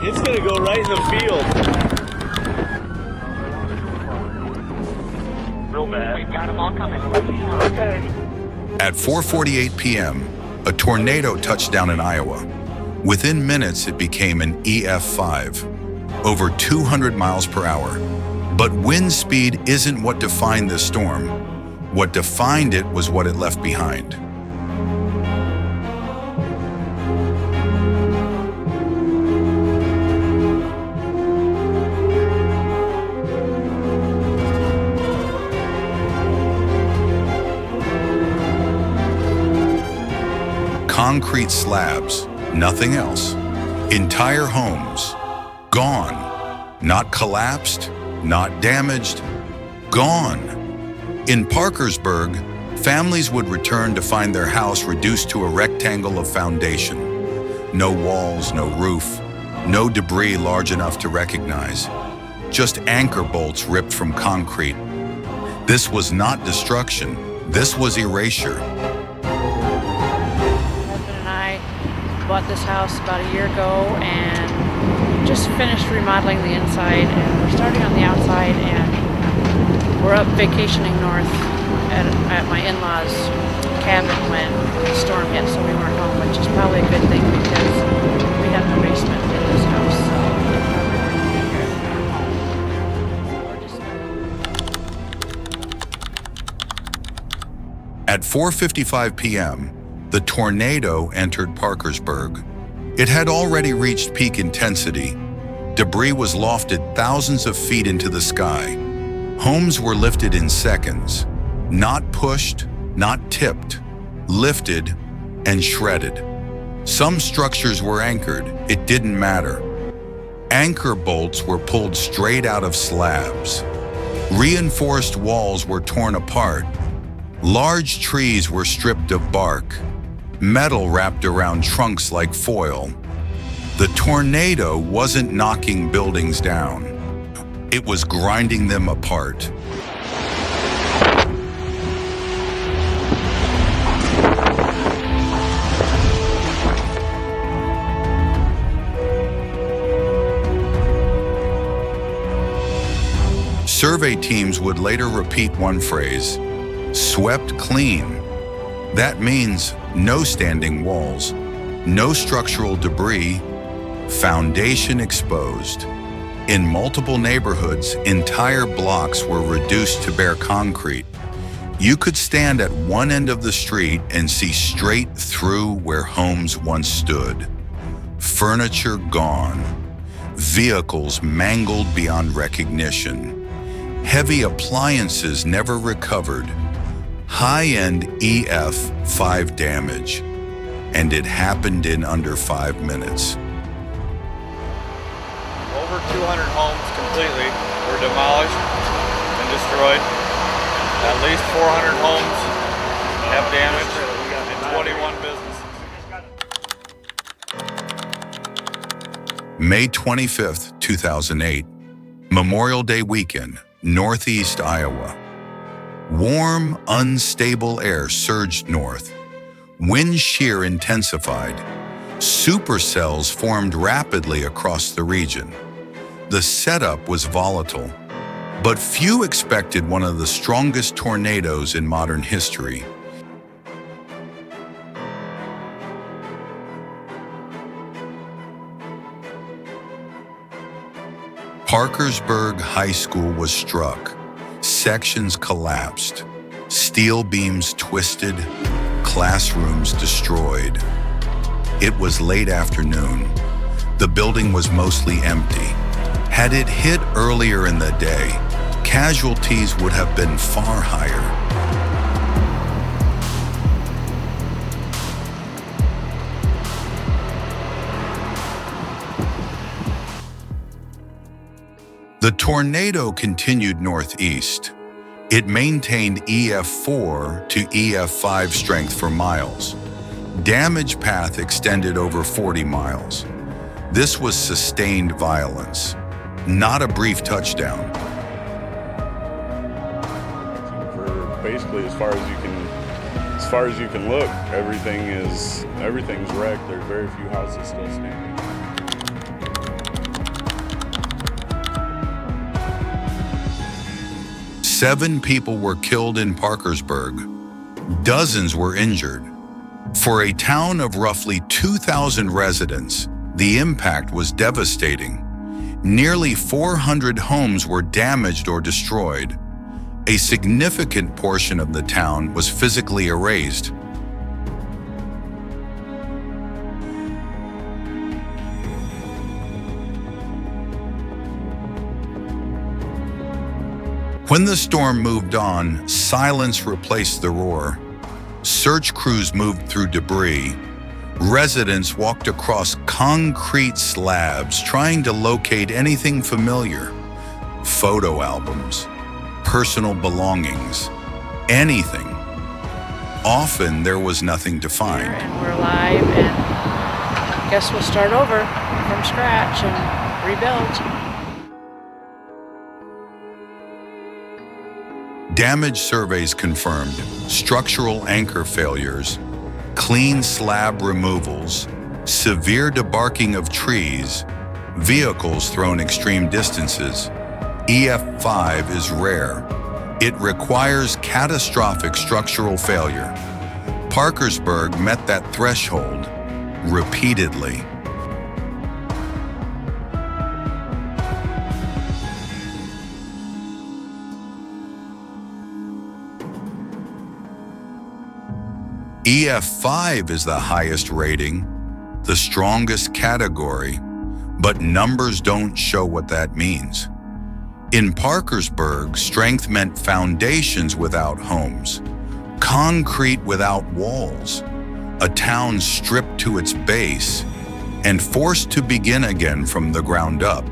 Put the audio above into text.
It's gonna go right in the field. Real bad. We've got them all coming. Okay. At 4:48 p.m., a tornado touched down in Iowa. Within minutes, it became an EF5, over 200 miles per hour. But wind speed isn't what defined this storm. What defined it was what it left behind. Concrete slabs, nothing else. Entire homes, gone. Not collapsed, not damaged, gone. In Parkersburg, families would return to find their house reduced to a rectangle of foundation. No walls, no roof, no debris large enough to recognize. Just anchor bolts ripped from concrete. This was not destruction, this was erasure. Bought this house about a year ago and just finished remodeling the inside, and we're starting on the outside, and we're up vacationing north at my in-laws cabin when the storm hit, so we weren't home, which is probably a good thing because we have no basement in this house, so At 4:55 p.m., the tornado entered Parkersburg. It had already reached peak intensity. Debris was lofted thousands of feet into the sky. Homes were lifted in seconds, not pushed, not tipped, lifted and shredded. Some structures were anchored, it didn't matter. Anchor bolts were pulled straight out of slabs. Reinforced walls were torn apart. Large trees were stripped of bark. Metal wrapped around trunks like foil. The tornado wasn't knocking buildings down. It was grinding them apart. Survey teams would later repeat one phrase, swept clean. That means no standing walls, no structural debris, foundation exposed. In multiple neighborhoods, entire blocks were reduced to bare concrete. You could stand at one end of the street and see straight through where homes once stood. Furniture gone, vehicles mangled beyond recognition. Heavy appliances never recovered. High-end EF5 damage, and it happened in under 5 minutes. Over 200 homes completely were demolished and destroyed. At least 400 homes have damage and 21 businesses. May 25th, 2008, Memorial Day weekend, Northeast Iowa. Warm, unstable air surged north. Wind shear intensified. Supercells formed rapidly across the region. The setup was volatile, but few expected one of the strongest tornadoes in modern history. Parkersburg High School was struck. Sections collapsed, steel beams twisted, classrooms destroyed. It was late afternoon. The building was mostly empty. Had it hit earlier in the day, casualties would have been far higher. The tornado continued northeast. It maintained EF4 to EF5 strength for miles. Damage path extended over 40 miles. This was sustained violence, not a brief touchdown. For basically as far as you can look, everything's wrecked. There's very few houses still standing. 7 people were killed in Parkersburg. Dozens were injured. For a town of roughly 2,000 residents, the impact was devastating. Nearly 400 homes were damaged or destroyed. A significant portion of the town was physically erased. When the storm moved on, silence replaced the roar. Search crews moved through debris. Residents walked across concrete slabs trying to locate anything familiar. Photo albums, personal belongings, anything. Often there was nothing to find. And we're alive, and I guess we'll start over from scratch and rebuild. Damage surveys confirmed structural anchor failures, clean slab removals, severe debarking of trees, vehicles thrown extreme distances. EF5 is rare. It requires catastrophic structural failure. Parkersburg met that threshold repeatedly. EF5 is the highest rating, the strongest category, but numbers don't show what that means. In Parkersburg, strength meant foundations without homes, concrete without walls, a town stripped to its base and forced to begin again from the ground up.